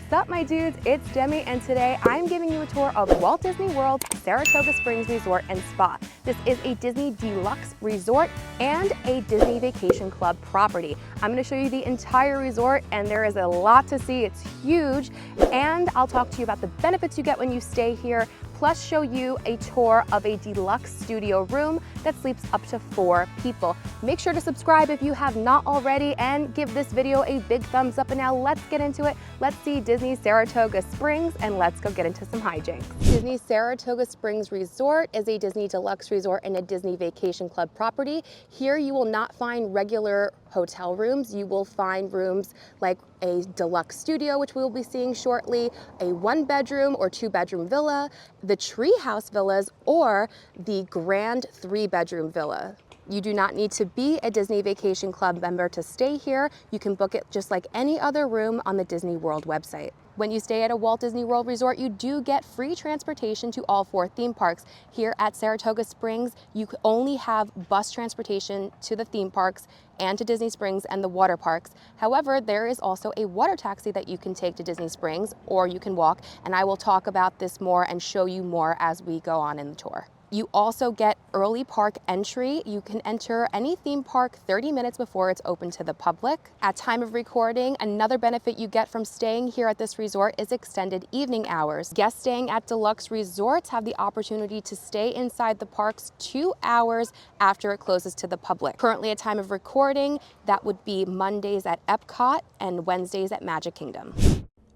What's up, my dudes? It's Demi, and today I'm giving you a tour of Walt Disney World's Saratoga Springs Resort and Spa. This is a Disney Deluxe Resort and a Disney Vacation Club property. I'm going to show you the entire resort, and there is a lot to see. It's huge, and I'll talk to you about the benefits you get when you stay here, plus show you a tour of a deluxe studio room that sleeps up to 4 people. Make sure to subscribe if you have not already, and give this video a big thumbs up. And now let's get into it. Let's see Disney Saratoga Springs, and let's go get into some hijinks. Disney Saratoga Springs Resort is a Disney Deluxe Resort and a Disney Vacation Club property. Here you will not find regular hotel rooms. You will find rooms like a deluxe studio, which we will be seeing shortly, a 1-bedroom or 2-bedroom villa, the treehouse villas, or the grand 3-bedroom villa. You do not need to be a Disney Vacation Club member to stay here. You can book it just like any other room on the Disney World website. When you stay at a Walt Disney World Resort, you do get free transportation to all 4 theme parks. Here at Saratoga Springs, you only have bus transportation to the theme parks and to Disney Springs and the water parks. However, there is also a water taxi that you can take to Disney Springs, or you can walk, and I will talk about this more and show you more as we go on in the tour. You also get early park entry. You can enter any theme park 30 minutes before it's open to the public. At time of recording, another benefit you get from staying here at this resort is extended evening hours. Guests staying at deluxe resorts have the opportunity to stay inside the parks 2 hours after it closes to the public. Currently, at time of recording, that would be Mondays at Epcot and Wednesdays at Magic Kingdom.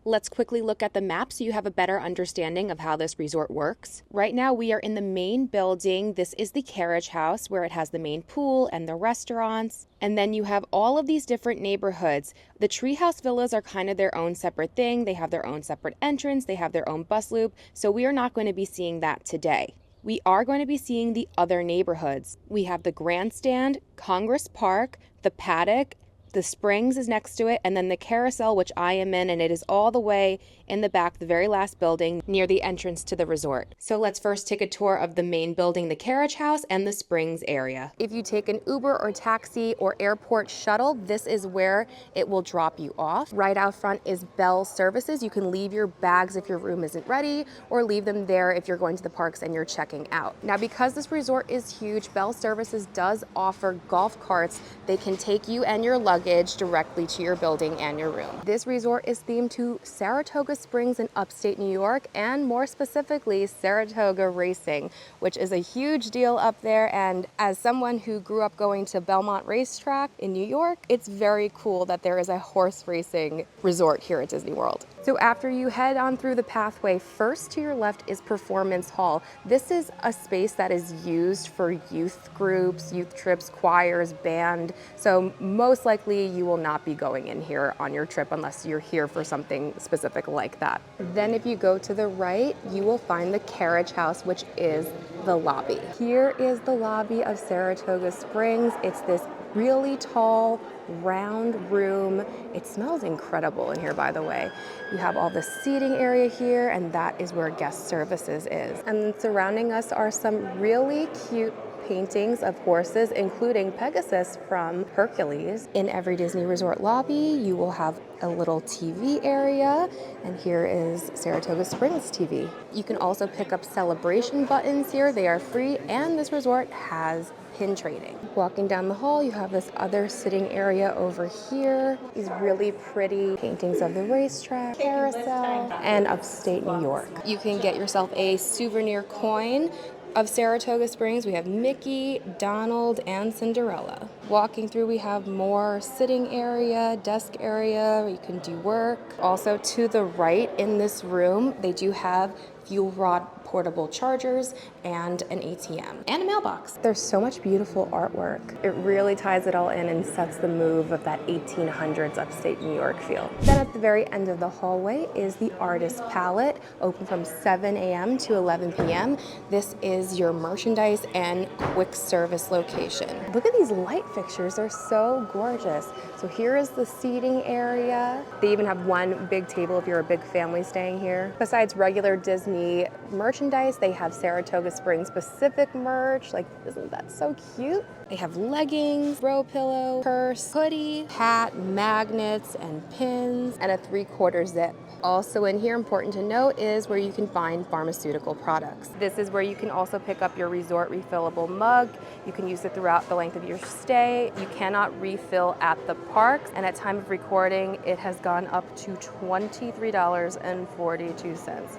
Let's quickly look at the map so you have a better understanding of how this resort works. Right now we are in the main building. This is the Carriage house, where it has the main pool and the restaurants. And then you have all of these different neighborhoods. The treehouse villas are kind of their own separate thing. They have their own separate entrance. They have their own bus loop. So we are not going to be seeing that today. We are going to be seeing the other neighborhoods. We have the Grandstand, Congress Park, the Paddock, the Springs is next to it, and then the Carousel, which I am in, and it is all the way in the back, the very last building near the entrance to the resort. So let's first take a tour of the main building, the Carriage house, and the Springs area. If you take an Uber or taxi or airport shuttle, this is where it will drop you off. Right out front is Bell Services. You can leave your bags if your room isn't ready, or leave them there if you're going to the parks and you're checking out. Now, because this resort is huge, Bell Services does offer golf carts. They can take you and your luggage directly to your building and your room. This resort is themed to Saratoga Springs in upstate New York, and more specifically Saratoga racing, which is a huge deal up there. And as someone who grew up going to Belmont Racetrack in New York, it's very cool that there is a horse racing resort here at Disney World. So after you head on through the pathway, first to your left is Performance Hall. This is a space that is used for youth groups, youth trips, choirs, band. So most likely you will not be going in here on your trip unless you're here for something specific like that. Then if you go to the right, you will find the Carriage house, which is the lobby. Here is the lobby of Saratoga Springs. It's this really tall, round room. It smells incredible in here, by the way. You have all the seating area here, and that is where guest services is. And surrounding us are some really cute paintings of horses, including Pegasus from Hercules. In every Disney Resort lobby, you will have a little TV area, and here is Saratoga Springs TV. You can also pick up celebration buttons here. They are free, and this resort has pin trading. Walking down the hall, you have this other sitting area over here. These really pretty paintings of the racetrack, carousel, and upstate New York. You can get yourself a souvenir coin of Saratoga Springs. We have Mickey, Donald, and Cinderella. Walking through, we have more sitting area, desk area, where you can do work. Also to the right in this room, they do have fuel rod portable chargers and an ATM and a mailbox. There's so much beautiful artwork. It really ties it all in and sets the mood of that 1800s upstate New York feel. Then at the very end of the hallway is the Artist Palette, open from 7 a.m. to 11 p.m. This is your merchandise and quick service location. Look at these light fixtures, they're so gorgeous. So here is the seating area. They even have one big table if you're a big family staying here. Besides regular Disney Disney merchandise. They have Saratoga Springs Pacific merch. Like, isn't that so cute? They have leggings, throw pillow, purse, hoodie, hat, magnets, and pins, and a 3/4 zip. Also in here, important to note, is where you can find pharmaceutical products. This is where you can also pick up your resort refillable mug. You can use it throughout the length of your stay. You cannot refill at the parks, and at time of recording, it has gone up to $23.42.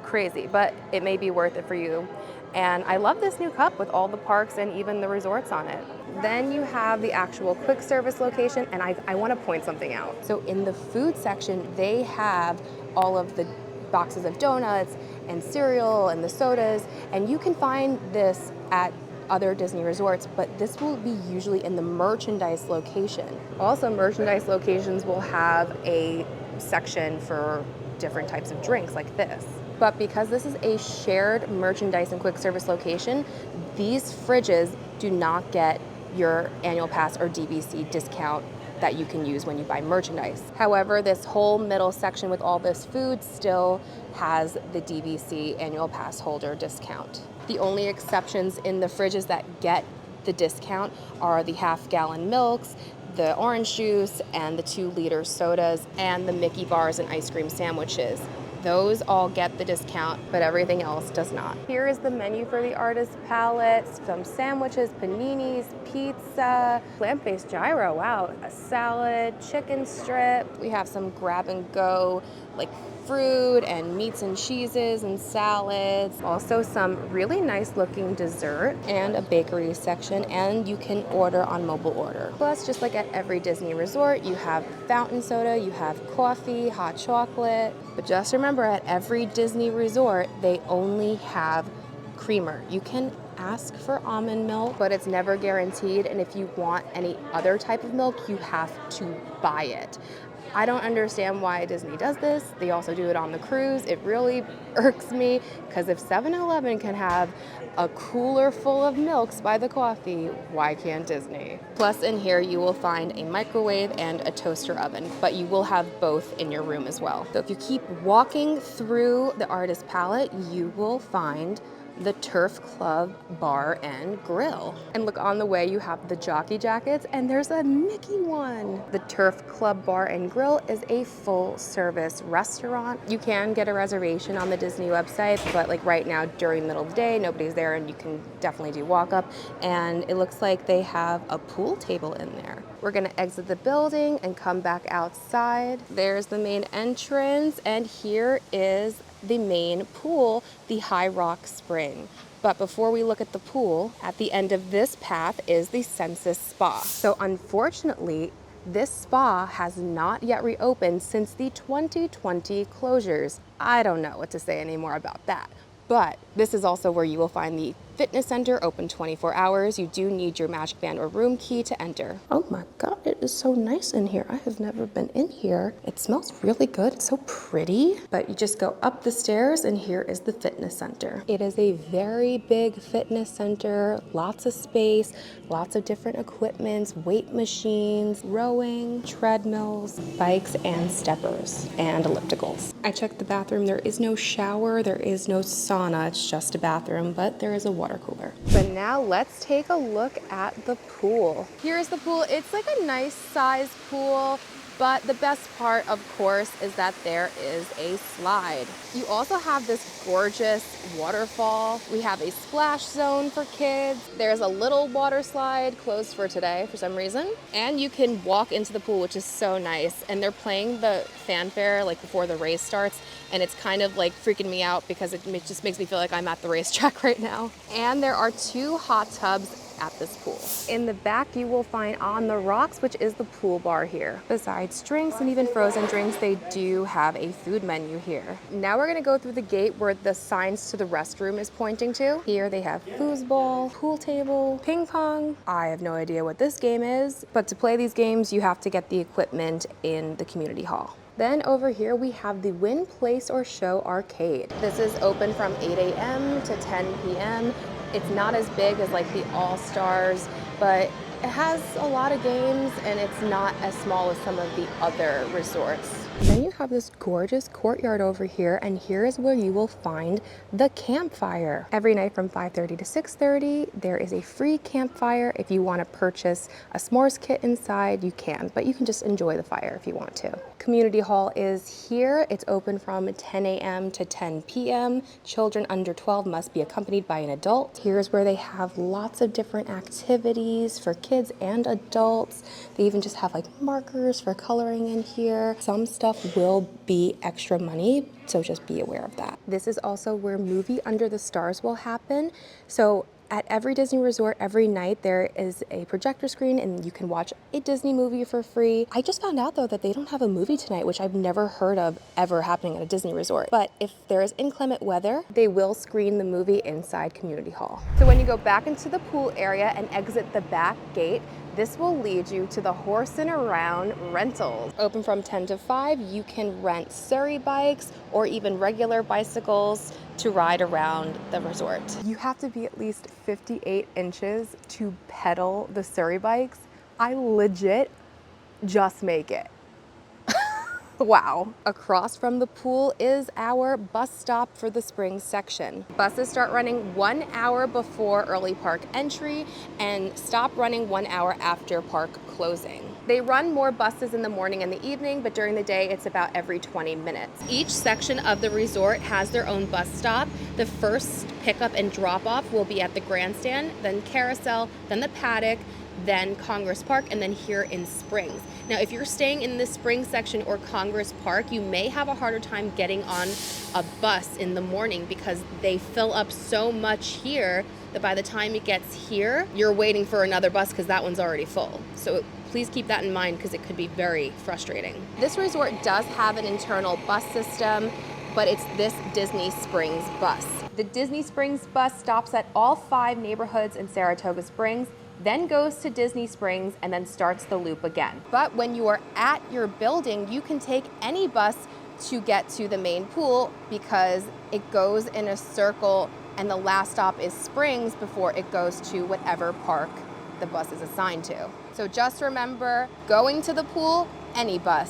Crazy, but it may be worth it for you. And I love this new cup with all the parks and even the resorts on it. Then you have the actual quick service location, and I want to point something out. So in the food section, they have all of the boxes of donuts and cereal and the sodas, and you can find this at other Disney resorts, but this will be usually in the merchandise location. Also, merchandise locations will have a section for different types of drinks like this. But because this is a shared merchandise and quick service location, these fridges do not get your annual pass or DVC discount that you can use when you buy merchandise. However, this whole middle section with all this food still has the DVC annual pass holder discount. The only exceptions in the fridges that get the discount are the half-gallon milks, the orange juice, and the 2-liter sodas, and the Mickey bars and ice cream sandwiches. Those all get the discount, but everything else does not. Here is the menu for the artist palette. Some sandwiches, paninis, pizza, plant-based gyro, wow, a salad, chicken strip. We have some grab and go, like fruit and meats and cheeses and salads. Also some really nice looking dessert and a bakery section, and you can order on mobile order. Plus, just like at every Disney resort, you have fountain soda, you have coffee, hot chocolate. But just remember, at every Disney resort, they only have creamer. You can ask for almond milk, but it's never guaranteed. And if you want any other type of milk, you have to buy it. I don't understand why Disney does this. They also do it on the cruise. It really irks me, because if 7-Eleven can have a cooler full of milks by the coffee, why can't Disney? Plus, in here you will find a microwave and a toaster oven, but you will have both in your room as well. So if you keep walking through the artist palette, you will find the Turf Club Bar and Grill. And look, on the way you have the jockey jackets, and there's a Mickey one. The Turf Club Bar and Grill is a full service restaurant. You can get a reservation on the Disney website, but like right now during the middle of the day, nobody's there, and you can definitely do walk up. And it looks like they have a pool table in there. We're gonna exit the building and come back outside. There's the main entrance, and here is the main pool, the High Rock Spring. But before we look at the pool, at the end of this path is the Census Spa. So unfortunately, this spa has not yet reopened since the 2020 closures. I don't know what to say anymore about that. But this is also where you will find the fitness center, open 24 hours. You do need your magic band or room key to enter. Oh my God, it is so nice in here. I have never been in here. It smells really good. It's so pretty. But you just go up the stairs, and here is the fitness center. It is a very big fitness center, lots of space, lots of different equipments, weight machines, rowing, treadmills, bikes, and steppers, and ellipticals. I checked the bathroom. There is no shower. There is no sauna. It's just a bathroom, but there is a water cooler. But now let's take a look at the pool. Here's the pool. It's like a nice size pool, but the best part, of course, is that there is a slide. You also have this gorgeous waterfall. We have a splash zone for kids. There's a little water slide closed for today for some reason. And you can walk into the pool, which is so nice. And they're playing the fanfare like before the race starts. And it's kind of like freaking me out because it just makes me feel like I'm at the racetrack right now. And there are 2 hot tubs at this pool. In the back, you will find On the Rocks, which is the pool bar here. Besides drinks and even frozen drinks, they do have a food menu here. Now we're gonna go through the gate where the signs to the restroom is pointing to. Here they have foosball, pool table, ping pong. I have no idea what this game is, but to play these games, you have to get the equipment in the community hall. Then over here we have the Win, Place, or Show Arcade. This is open from 8 a.m. to 10 p.m. It's not as big as like the All-Stars, but it has a lot of games, and it's not as small as some of the other resorts. Then you have this gorgeous courtyard over here, and here is where you will find the campfire. Every night from 5:30 to 6:30, there is a free campfire. If you want to purchase a s'mores kit inside, you can, but you can just enjoy the fire if you want to. Community hall is here. It's open from 10 a.m. to 10 p.m. Children under 12 must be accompanied by an adult. Here's where they have lots of different activities for kids and adults. They even just have like markers for coloring in here. Some stuff will be extra money, so just be aware of that. This is also where Movie Under the Stars will happen. So at every Disney resort, every night, there is a projector screen and you can watch a Disney movie for free. I just found out though that they don't have a movie tonight, which I've never heard of ever happening at a Disney resort. But if there is inclement weather, they will screen the movie inside Community Hall. So when you go back into the pool area and exit the back gate, this will lead you to the Horse and Around rentals. Open from 10 to 5, you can rent Surrey bikes or even regular bicycles to ride around the resort. You have to be at least 58 inches to pedal the Surrey bikes. I legit just make it. Wow. Across from the pool is our bus stop for the Springs section. Buses start running 1 hour before early park entry and stop running 1 hour after park closing. They run more buses in the morning and the evening, but during the day it's about every 20 minutes. Each section of the resort has their own bus stop. The first pickup and drop off will be at the Grandstand, then Carousel, then the Paddock, then Congress Park, and then here in Springs. Now, if you're staying in the Springs section or Congress Park, you may have a harder time getting on a bus in the morning because they fill up so much here that by the time it gets here, you're waiting for another bus because that one's already full. So please keep that in mind because it could be very frustrating. This resort does have an internal bus system, but it's this Disney Springs bus. The Disney Springs bus stops at all 5 neighborhoods in Saratoga Springs, then goes to Disney Springs, and then starts the loop again. But when you are at your building, you can take any bus to get to the main pool because it goes in a circle and the last stop is Springs before it goes to whatever park the bus is assigned to. So just remember, going to the pool, any bus.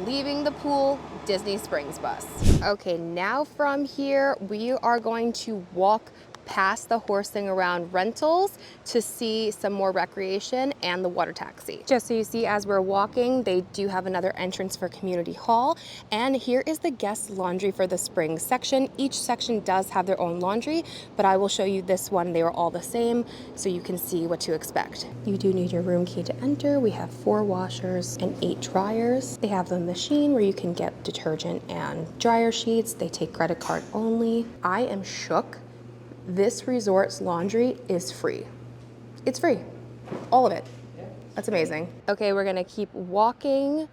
Leaving the pool, Disney Springs bus. Okay, now from here, we are going to walk past the Horsing Around rentals to see some more recreation and the water taxi. Just so you see, as we're walking, they do have another entrance for Community Hall, and here is the guest laundry for the Springs section. Each section does have their own laundry, but I will show you this one. They are all the same, so you can see what to expect. You do need your room key to enter. We have 4 washers and 8 dryers. They have a machine where you can get detergent and dryer sheets. They take credit card only. I am shook. This resort's laundry is free. It's free, all of it. That's amazing. Okay, we're gonna keep walking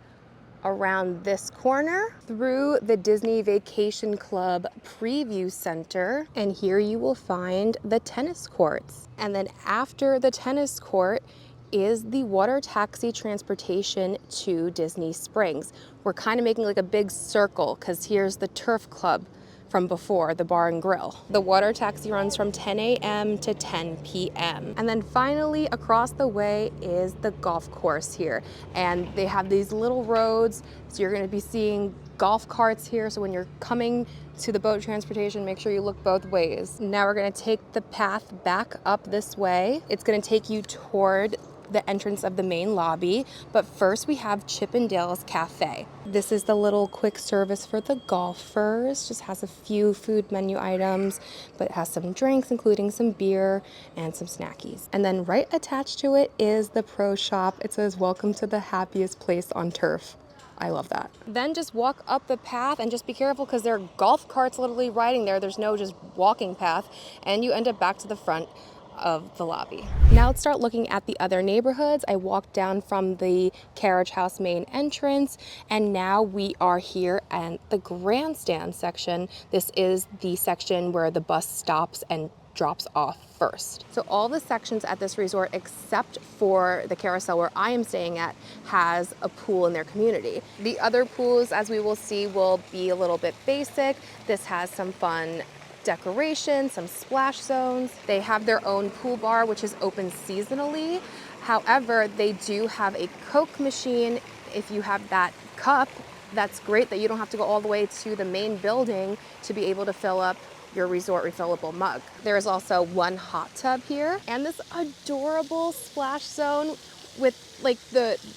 around this corner through the Disney Vacation Club Preview Center, and here you will find the tennis courts. And then after the tennis court is the water taxi transportation to Disney Springs. We're kind of making like a big circle because here's the Turf Club from before, the bar and grill. The water taxi runs from 10 a.m. to 10 p.m. And then finally across the way is the golf course here. And they have these little roads, so you're gonna be seeing golf carts here. So when you're coming to the boat transportation, make sure you look both ways. Now we're gonna take the path back up this way. It's gonna take you toward the entrance of the main lobby, but first we have Chippendale's Cafe. This is the little quick service for the golfers. Just has a few food menu items, but it has some drinks, including some beer and some snackies. And then right attached to it is the pro shop. It says, "Welcome to the happiest place on turf." I love that. Then just walk up the path and just be careful because there are golf carts literally riding there. There's no just walking path, and you end up back to the front of the lobby. Now let's start looking at the other neighborhoods. I walked down from the Carriage House main entrance, and now we are here at the Grandstand section. This is the section where the bus stops and drops off first. So all the sections at this resort, except for the Carousel where I am staying at, has a pool in their community. The other pools, as we will see, will be a little bit basic. This has some fun decoration, some splash zones. They have their own pool bar, which is open seasonally. However, they do have a Coke machine. If you have that cup, That's great that you don't have to go all the way to the main building to be able to fill up your resort refillable mug. There is also one hot tub here and this adorable splash zone with like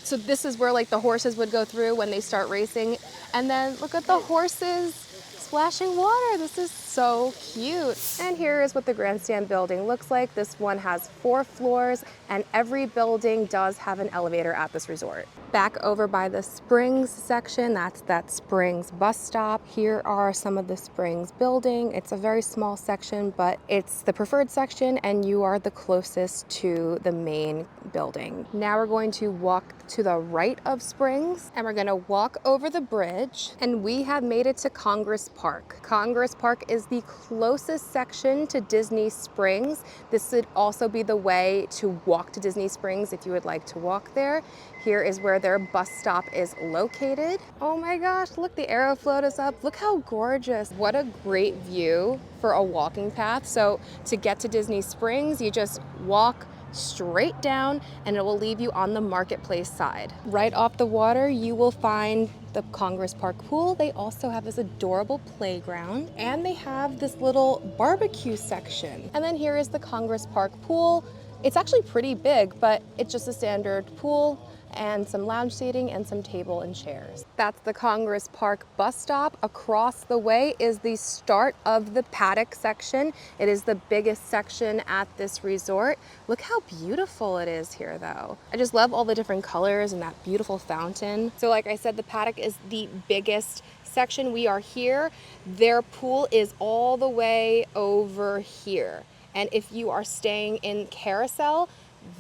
so this is where like the horses would go through when they start racing. And then look at the horses splashing water. This is so cute. And here is what the Grandstand building looks like. This one has 4 floors and every building does have an elevator at this resort. Back over by the Springs section, that's that Springs bus stop. Here are some of the Springs building. It's a very small section, but it's the preferred section and you are the closest to the main building. Now we're going to walk to the right of Springs and we're gonna walk over the bridge and we have made it to Congress Park. Congress Park is the closest section to Disney Springs. This would also be the way to walk to Disney Springs if you would like to walk there. Here is where their bus stop is located. Oh my gosh, look, the Aeroflot is up. Look how gorgeous. What a great view for a walking path. So to get to Disney Springs, you just walk straight down and it will leave you on the marketplace side. Right off the water, you will find the Congress Park pool. They also have this adorable playground and they have this little barbecue section. And then here is the Congress Park pool. It's actually pretty big, but it's just a standard pool and some lounge seating and some table and chairs. That's the Congress Park bus stop. Across the way is the start of the Paddock section. It is the biggest section at this resort. Look how beautiful it is here though. I just love all the different colors and that beautiful fountain. So like I said, the Paddock is the biggest section. We are here. Their pool is all the way over here. And if you are staying in Carousel,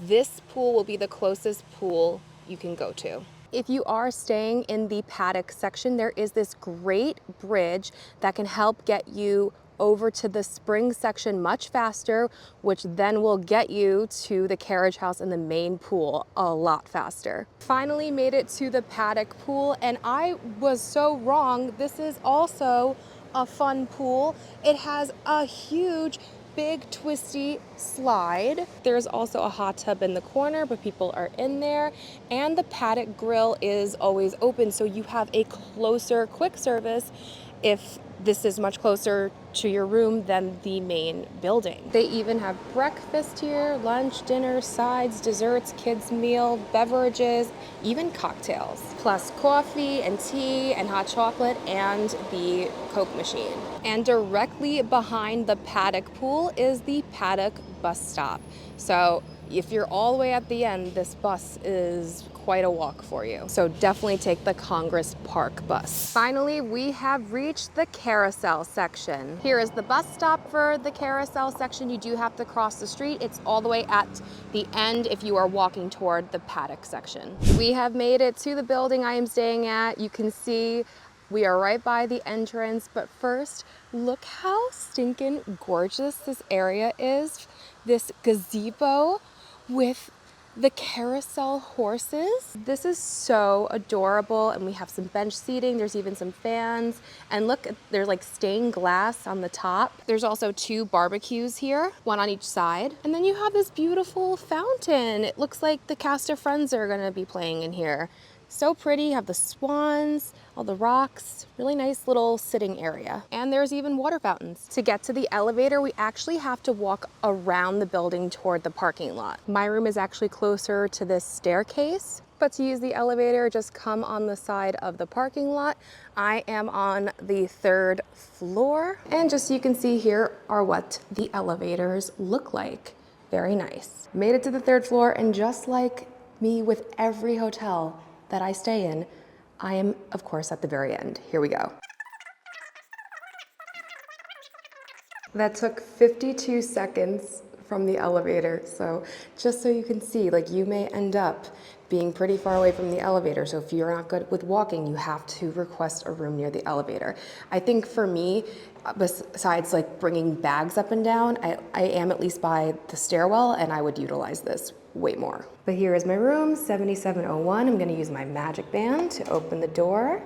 this pool will be the closest pool you can go to. If you are staying in the Paddock section, there is this great bridge that can help get you over to the spring section much faster, which then will get you to the carriage house and the main pool a lot faster. Finally made it to the Paddock pool and I was so wrong. This is also a fun pool. It has a huge big twisty slide. There's also a hot tub in the corner, but people are in there. And the Paddock grill is always open, so you have a closer quick service if this is much closer to your room than the main building. They even have breakfast here, lunch, dinner, sides, desserts, kids meal, beverages, even cocktails, plus coffee and tea and hot chocolate and the Coke machine. And directly behind the Paddock pool is the Paddock bus stop. So if you're all the way at the end, this bus is quite a walk for you. So definitely take the Congress Park bus. Finally, we have reached the Carousel section. Here is the bus stop for the Carousel section. You do have to cross the street. It's all the way at the end if you are walking toward the Paddock section. We have made it to the building I am staying at. You can see we are right by the entrance, but first, look how stinking gorgeous this area is. This gazebo with the carousel horses. This is so adorable, and we have some bench seating. There's even some fans, and look, there's like stained glass on the top. There's also 2 barbecues here, one on each side. And then you have this beautiful fountain. It looks like the cast of Friends are gonna be playing in here. So pretty, you have the swans, all the rocks, really nice little sitting area. And there's even water fountains. To get to the elevator, we actually have to walk around the building toward the parking lot. My room is actually closer to this staircase, but to use the elevator, just come on the side of the parking lot. I am on the 3rd floor. And just so you can see, here are what the elevators look like. Very nice. Made it to the 3rd floor, and just like me with every hotel that I stay in, I am, of course, at the very end. Here we go. That took 52 seconds from the elevator. So just so you can see, like, you may end up being pretty far away from the elevator. So if you're not good with walking, you have to request a room near the elevator. I think for me, besides like bringing bags up and down, I am at least by the stairwell, and I would utilize this way more. But here is my room, 7701. I'm gonna use my magic band to open the door.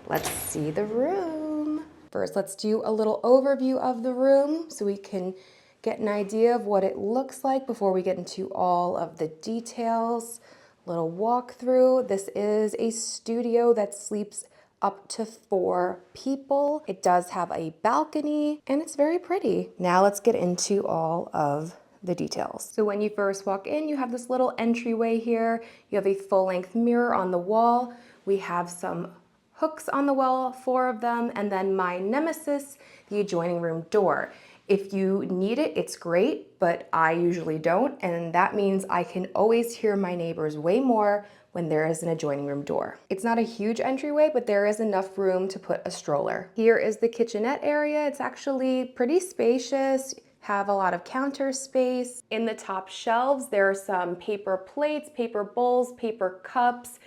Let's see the room. First, let's do a little overview of the room so we can get an idea of what it looks like before we get into all of the details. Little walkthrough. This is a studio that sleeps up to 4 people. It does have a balcony and it's very pretty. Now let's get into all of the details. So when you first walk in, you have this little entryway here. You have a full-length mirror on the wall. We have some hooks on the wall, 4 of them, and then my nemesis, the adjoining room door. If you need it, it's great, but I usually don't, and that means I can always hear my neighbors way more when there is an adjoining room door. It's not a huge entryway, but there is enough room to put a stroller. Here is the kitchenette area. It's actually pretty spacious, have a lot of counter space. In the top shelves, there are some paper plates, paper bowls, paper cups,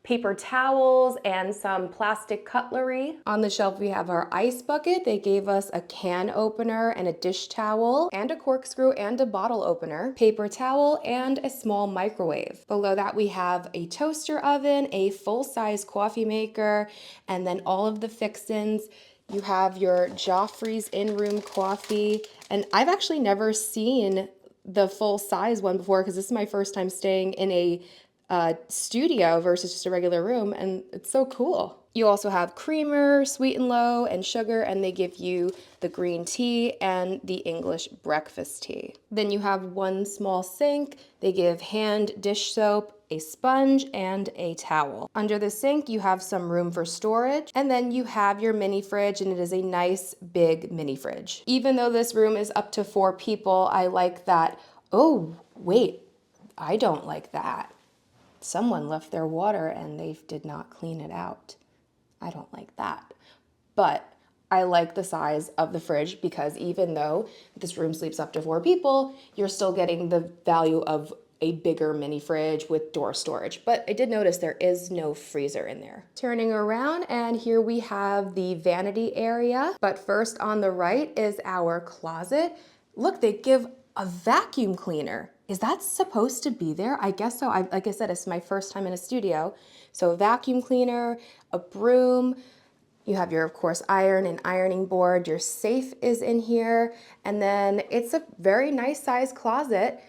paper towels, and some plastic cutlery. On the shelf, we have our ice bucket. They gave us a can opener and a dish towel and a corkscrew and a bottle opener, paper towel, and a small microwave. Below that, we have a toaster oven, a full-size coffee maker, and then all of the fixins. You have your Joffrey's in-room coffee, and I've actually never seen the full-size one before because this is my first time staying in a studio versus just a regular room, and it's so cool. You also have creamer, sweet and low, and sugar, and they give you the green tea and the English breakfast tea. Then you have one small sink. They give hand dish soap, a sponge, and a towel. Under the sink, you have some room for storage, and then you have your mini fridge, and it is a nice big mini fridge. Even though this room is up to 4 people, I like that. Oh, wait, I don't like that. Someone left their water and they did not clean it out. I don't like that. But I like the size of the fridge because even though this room sleeps up to 4 people, you're still getting the value of a bigger mini fridge with door storage. But I did notice there is no freezer in there. Turning around, and here we have the vanity area. But first on the right is our closet. Look, they give a vacuum cleaner. Is that supposed to be there? I guess so. Like I said, it's my first time in a studio. So a vacuum cleaner, a broom, you have your, of course, iron and ironing board. Your safe is in here. And then it's a very nice sized closet.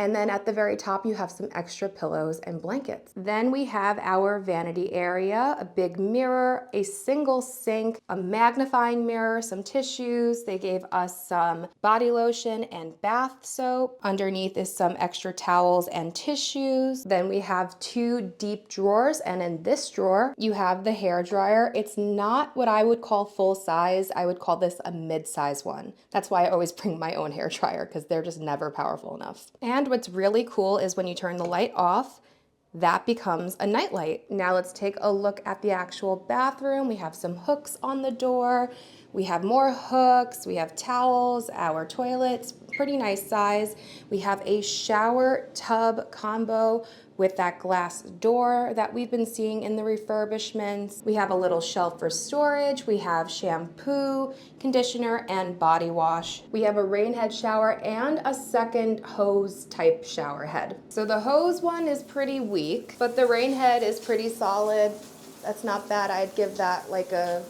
And then at the very top, you have some extra pillows and blankets. Then we have our vanity area, a big mirror, a single sink, a magnifying mirror, some tissues. They gave us some body lotion and bath soap. Underneath is some extra towels and tissues. Then we have 2 deep drawers. And in this drawer, you have the hair dryer. It's not what I would call full size. I would call this a mid-size one. That's why I always bring my own hair dryer because they're just never powerful enough. And what's really cool is when you turn the light off, that becomes a nightlight. Now let's take a look at the actual bathroom. We have some hooks on the door. We have more hooks. We have towels, our toilets, pretty nice size. We have a shower tub combo with that glass door that we've been seeing in the refurbishments. We have a little shelf for storage. We have shampoo, conditioner, and body wash. We have a rain head shower and a second hose type shower head. So the hose one is pretty weak, but the rain head is pretty solid. That's not bad. I'd give that like a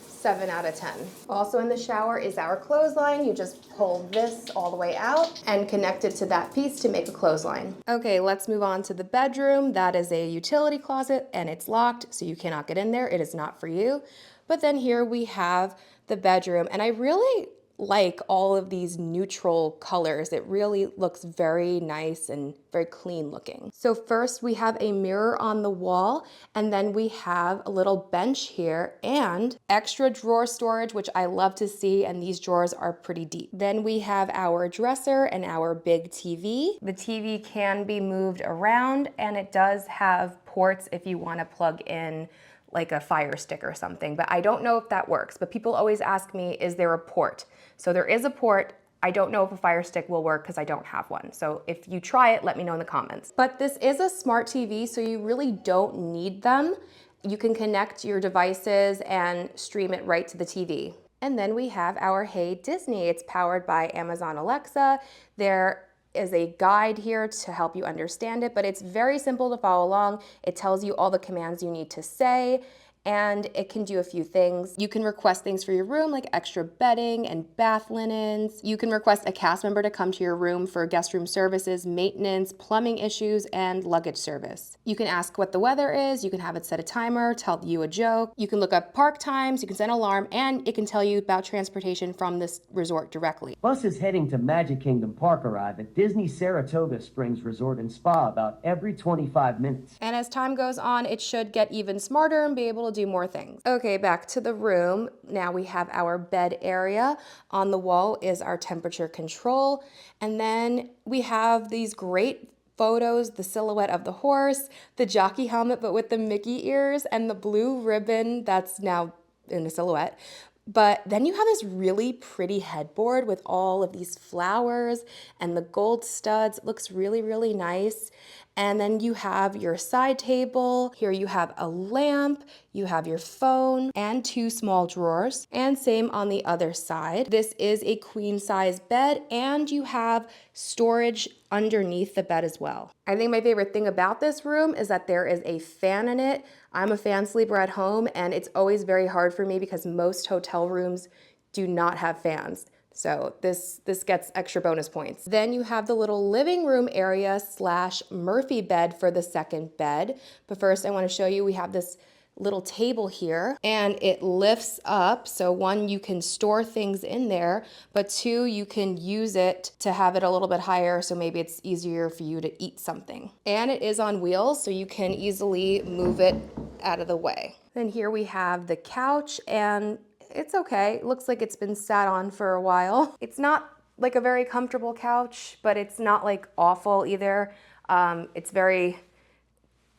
7 out of 10. Also in the shower is our clothesline. You just pull this all the way out and connect it to that piece to make a clothesline. Okay, let's move on to the bedroom. That is a utility closet and it's locked, so you cannot get in there. It is not for you. But then here we have the bedroom, and I really like all of these neutral colors. It really looks very nice and very clean looking. So first we have a mirror on the wall, and then we have a little bench here and extra drawer storage, which I love to see, and these drawers are pretty deep. Then we have our dresser and our big TV. The TV can be moved around, and it does have ports if you want to plug in like a Fire Stick or something, but I don't know if that works. But people always ask me, is there a port? So there is a port. I don't know if a Fire Stick will work because I don't have one. So if you try it, let me know in the comments. But this is a smart TV, so you really don't need them. You can connect your devices and stream it right to the TV. And then we have our Hey Disney. It's powered by Amazon Alexa. There is a guide here to help you understand it, but it's very simple to follow along. It tells you all the commands you need to say, and it can do a few things. You can request things for your room like extra bedding and bath linens. You can request a cast member to come to your room for guest room services, maintenance, plumbing issues, and luggage service. You can ask what the weather is. You can have it set a timer, tell you a joke. You can look up park times, you can set an alarm, and it can tell you about transportation from this resort directly. Buses heading to Magic Kingdom Park arrive at Disney Saratoga Springs Resort and Spa about every 25 minutes. And as time goes on, it should get even smarter and be able to do more things. Okay, back to the room. Now we have our bed area. On the wall is our temperature control. And then we have these great photos, the silhouette of the horse, the jockey helmet, but with the Mickey ears, and the blue ribbon that's now in a silhouette. But then you have this really pretty headboard with all of these flowers and the gold studs. It looks really, really nice. And then you have your side table. Here you have a lamp, you have your phone, and 2 small drawers. And same on the other side. This is a queen size bed, and you have storage underneath the bed as well. I think my favorite thing about this room is that there is a fan in it. I'm a fan sleeper at home, and it's always very hard for me because most hotel rooms do not have fans. So this gets extra bonus points. Then you have the little living room area / Murphy bed for the second bed. But first I want to show you, we have this little table here, and it lifts up. So 1, you can store things in there, but 2, you can use it to have it a little bit higher, so maybe it's easier for you to eat something. And it is on wheels, so you can easily move it out of the way. Then here we have the couch, and it's okay. It looks like it's been sat on for a while. It's not like a very comfortable couch, but it's not like awful either. It's very,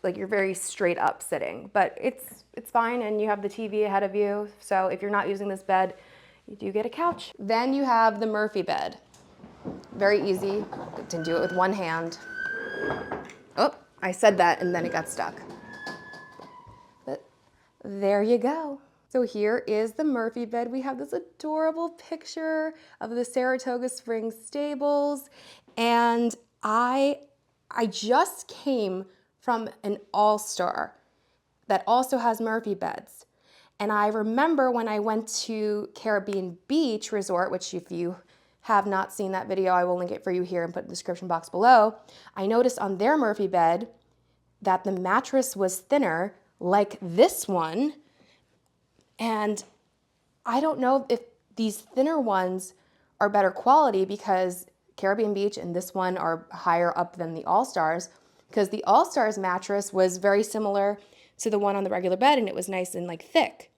like you're very straight up sitting, but it's fine, and you have the TV ahead of you. So if you're not using this bed, you do get a couch. Then you have the Murphy bed. Very easy. You can do it with one hand. Oh, I said that and then it got stuck. But there you go. So here is the Murphy bed. We have this adorable picture of the Saratoga Springs stables, and I just came from an All-Star that also has Murphy beds. And I remember when I went to Caribbean Beach Resort, which if you have not seen that video, I will link it for you here and put in the description box below. I noticed on their Murphy bed that the mattress was thinner like this one. And I don't know if these thinner ones are better quality because Caribbean Beach and this one are higher up than the All-Stars, because the All-Stars mattress was very similar to the one on the regular bed, and it was nice and like thick.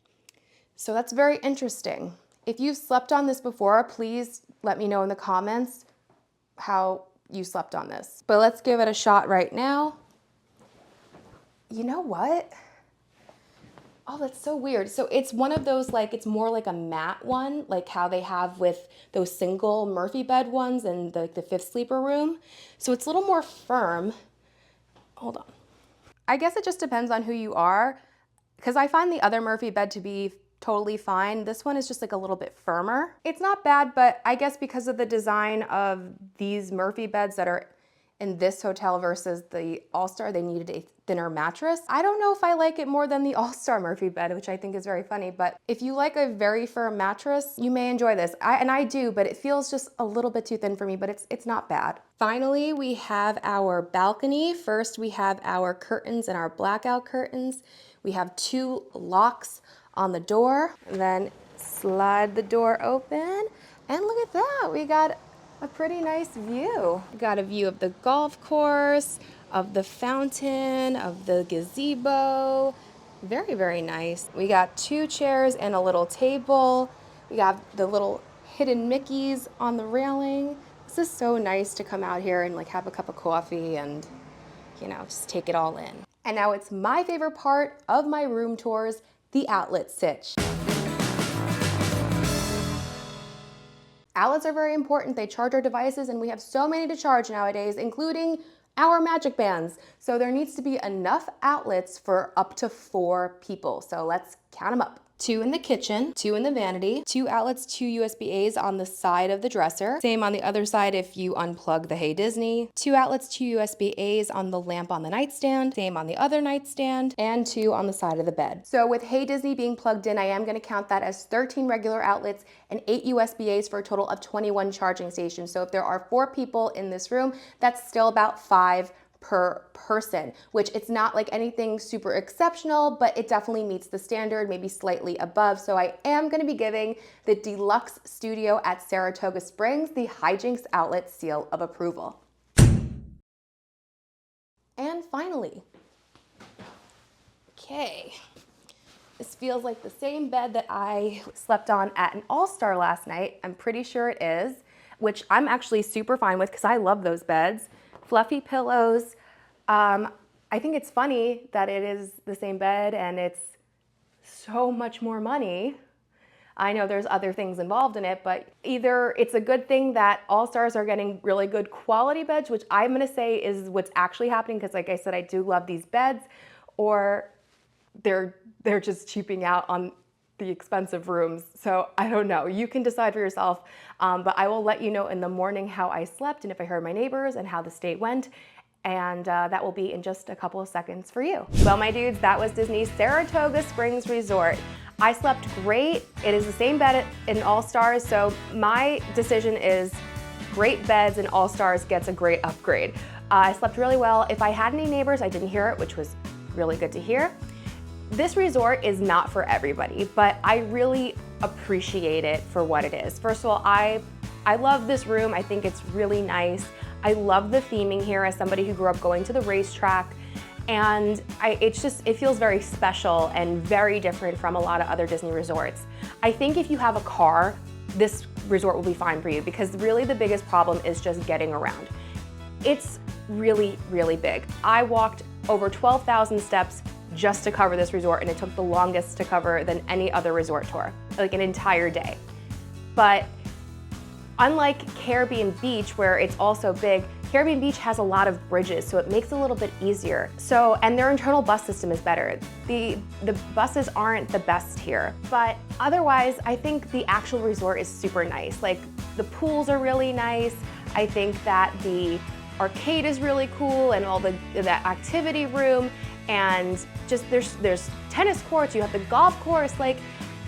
So that's very interesting. If you've slept on this before, please let me know in the comments how you slept on this. But let's give it a shot right now. You know what? Oh, that's so weird. So it's one of those, like, it's more like a matte one, like how they have with those single Murphy bed ones and the 5th sleeper room. So it's a little more firm. Hold on. I guess it just depends on who you are, because I find the other Murphy bed to be totally fine. This one is just like a little bit firmer. It's not bad, but I guess because of the design of these Murphy beds that are in this hotel versus the All-Star, they needed a thinner mattress. I don't know if I like it more than the All-Star Murphy bed, which I think is very funny, but if you like a very firm mattress, you may enjoy this. And I do, but it feels just a little bit too thin for me, but it's not bad. Finally, we have our balcony. First, we have our curtains and our blackout curtains. We have 2 locks on the door, and then slide the door open, and look at that, we got a pretty nice view. We got a view of the golf course, of the fountain, of the gazebo. Very, very nice. We got 2 chairs and a little table. We got the little hidden Mickeys on the railing. This is so nice to come out here and like have a cup of coffee and, you know, just take it all in. And now it's my favorite part of my room tours, the Outlet Sitch. Outlets are very important. They charge our devices, and we have so many to charge nowadays, including our Magic Bands. So there needs to be enough outlets for up to 4 people. So let's count them up. 2 in the kitchen, 2 in the vanity, 2 outlets, 2 USB-As on the side of the dresser. Same on the other side if you unplug the Hey Disney. 2 outlets, 2 USB-As on the lamp on the nightstand. Same on the other nightstand. And 2 on the side of the bed. So with Hey Disney being plugged in, I am going to count that as 13 regular outlets and 8 USB-As for a total of 21 charging stations. So if there are 4 people in this room, that's still about 5 per person, which it's not like anything super exceptional, but it definitely meets the standard, maybe slightly above. So I am going to be giving the Deluxe Studio at Saratoga Springs the Hijinx Outlet Seal of Approval. And finally, okay, this feels like the same bed that I slept on at an All-Star last night. I'm pretty sure it is, which I'm actually super fine with because I love those beds. Fluffy pillows. I think it's funny that it is the same bed and it's so much more money. I know there's other things involved in it, but either it's a good thing that All-Stars are getting really good quality beds, which I'm gonna say is what's actually happening because like I said, I do love these beds, or they're just cheaping out on the expensive rooms. So I don't know, you can decide for yourself, but I will let you know in the morning how I slept and if I heard my neighbors and how the stay went. And that will be in just a couple of seconds for you. Well, my dudes, that was Disney's Saratoga Springs Resort. I slept great. It is the same bed in All-Stars, so my decision is great beds and All-Stars gets a great upgrade. I slept really well. If I had any neighbors, I didn't hear it, which was really good to hear. This resort is not for everybody, but I really appreciate it for what it is. First of all, I love this room. I think it's really nice. I love the theming here as somebody who grew up going to the racetrack, and it feels very special and very different from a lot of other Disney resorts. I think if you have a car, this resort will be fine for you because really the biggest problem is just getting around. It's really, really big. I walked over 12,000 steps just to cover this resort, and it took the longest to cover than any other resort tour, like an entire day. But unlike Caribbean Beach, where it's also big, Caribbean Beach has a lot of bridges, so it makes it a little bit easier. And their internal bus system is better. The buses aren't the best here, but otherwise, I think the actual resort is super nice. Like, the pools are really nice. I think that the arcade is really cool, and all the activity room, and just there's tennis courts, you have the golf course. Like,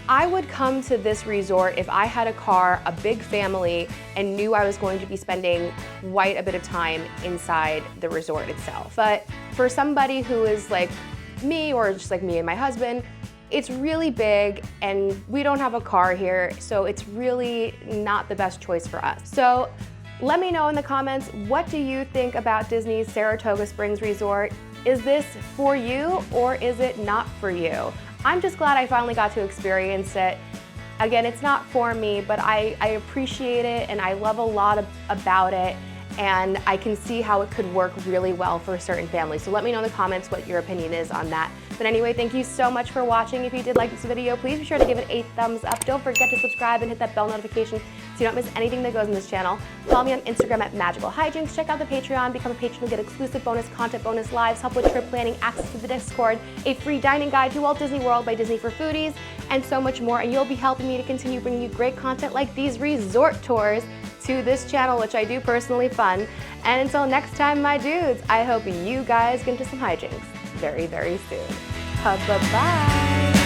I would come to this resort if I had a car, a big family, and knew I was going to be spending quite a bit of time inside the resort itself. But for somebody who is like me, or just like me and my husband, it's really big and we don't have a car here, so it's really not the best choice for us. So let me know in the comments, what do you think about Disney's Saratoga Springs Resort? Is this for you or is it not for you? I'm just glad I finally got to experience it. Again, it's not for me, but I appreciate it and I love a lot about it, and I can see how it could work really well for certain families. So let me know in the comments what your opinion is on that. But anyway, thank you so much for watching. If you did like this video, please be sure to give it a thumbs up. Don't forget to subscribe and hit that bell notification so you don't miss anything that goes in this channel. Follow me on Instagram at Magical Hijinx. Check out the Patreon, become a patron to get exclusive bonus content, bonus lives, help with trip planning, access to the Discord, a free dining guide to Walt Disney World by Disney for Foodies, and so much more. And you'll be helping me to continue bringing you great content like these resort tours to this channel, which I do personally fund. And until next time, my dudes, I hope you guys get into some hijinks very, very soon. Bye-bye.